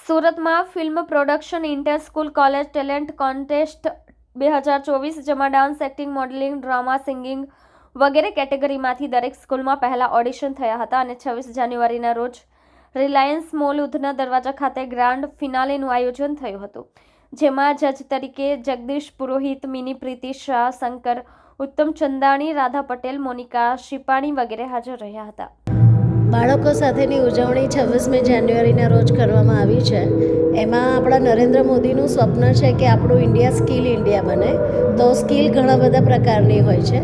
સુરતમાં film production inter school college talent contest 2024 જેમાં dance, acting, modelling, drama, singing વગેરે કેટેગરીમાંથી દરેક સ્કૂલમાં પહેલા ઓડિશન થયા હતા અને 26 જાન્યુઆરીના રોજ રિલાયન્સ મોલ ઉધના દરવાજા ખાતે ગ્રાન્ડ ફિનાલેનું આયોજન થયું હતું, જેમાં જજ તરીકે જગદીશ પુરોહિત, મિની પ્રીતિ શાહ, શંકર, ઉત્તમ ચંદાણી, રાધા પટેલ, મોનિકા શિપાણી વગેરે હાજર રહ્યા હતા. બાળકો સાથેની ઉજવણી 26મી જાન્યુઆરીના રોજ કરવામાં આવી છે. એમાં આપણા નરેન્દ્ર મોદીનું સ્વપ્ન છે કે આપણું ઇન્ડિયા સ્કિલ ઇન્ડિયા બને. તો સ્કિલ ઘણા બધા પ્રકારની હોય છે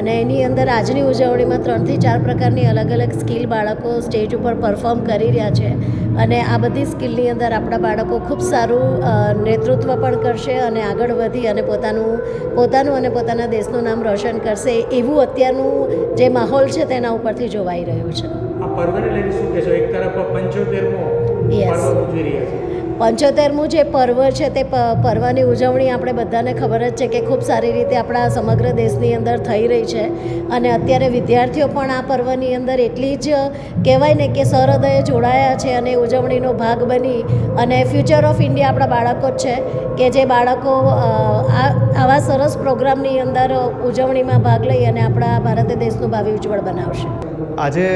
અને એની અંદર આજની ઉજવણીમાં 3 થી 4 પ્રકારની અલગ અલગ સ્કિલ બાળકો સ્ટેજ ઉપર પરફોર્મ કરી રહ્યા છે અને આ બધી સ્કિલની અંદર આપણા બાળકો ખૂબ સારું નેતૃત્વ પણ કરશે અને આગળ વધી અને પોતાનું અને પોતાના દેશનું નામ રોશન કરશે એવું અત્યારનું જે માહોલ છે તેના ઉપરથી જોવાઈ રહ્યું છે. આ પર્વને લઈને શું કહેશો? એક તરફ 75મો પર્વ ઉજવી રહ્યા છે. 75મું જે પર્વ છે તે પર્વની ઉજવણી આપણે બધાને ખબર જ છે કે ખૂબ સારી રીતે આપણા સમગ્ર દેશની અંદર થઈ રહી છે અને અત્યારે વિદ્યાર્થીઓ પણ આ પર્વની અંદર એટલી જ કહેવાય ને કે સહૃદયે જોડાયા છે અને ઉજવણીનો ભાગ બની અને ફ્યુચર ઓફ ઇન્ડિયા આપણા બાળકો જ છે કે જે બાળકો આવા સરસ પ્રોગ્રામની અંદર ઉજવણીમાં ભાગ લઈ અને આપણા ભારત દેશનું ભાવિ ઉજ્જવળ બનાવશે. આજે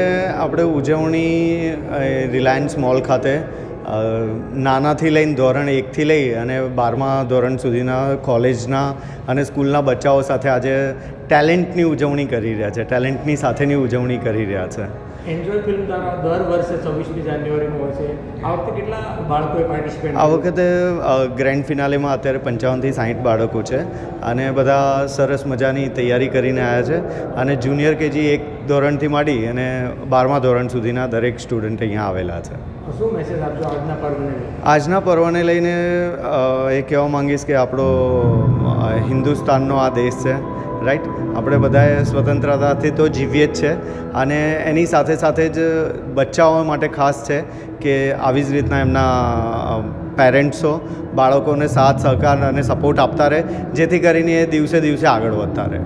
આપણે ઉજવણી રિલાયન્સ મોલ ખાતે નાનાથી લઈને ધોરણ 1થી લઈ અને 12મા ધોરણ સુધીના કોલેજના અને સ્કૂલના બચ્ચાઓ સાથે આજે ટેલેન્ટની ઉજવણી કરી રહ્યા છે, ટેલેન્ટની સાથેની ઉજવણી કરી રહ્યા છે. એન્જોય ફિલ્મ દ્વારા દર વર્ષે 26મી જાન્યુઆરીમાં હોય છે. આ વખતે કેટલા બાળકોએ પાર્ટિસિપેટ? આ વખતે ગ્રેન્ડ ફિનાલેમાં અત્યારે 55 થી 60 બાળકો છે અને બધા સરસ મજાની તૈયારી કરીને આવ્યા છે અને જુનિયર કેજી 1 ધોરણથી માંડી અને 12મા ધોરણ સુધીના દરેક સ્ટુડન્ટ અહીંયા આવેલા છે. શું મેસેજ આપજો આજના પર્વને લઈને? આજના પર્વને લઈને એ કહેવા માંગીશ કે આપણો હિન્દુસ્તાનનો આ દેશ છે, રાઈટ. આપણે બધાએ સ્વતંત્રતાથી તો જીવીએ જ છે અને એની સાથે સાથે જ બચ્ચાઓ માટે ખાસ છે કે આવી જ રીતના એમના પેરેન્ટ્સો બાળકોને સાથ સહકાર અને સપોર્ટ આપતા રહે જેથી કરીને એ દિવસે દિવસે આગળ વધતા રહે.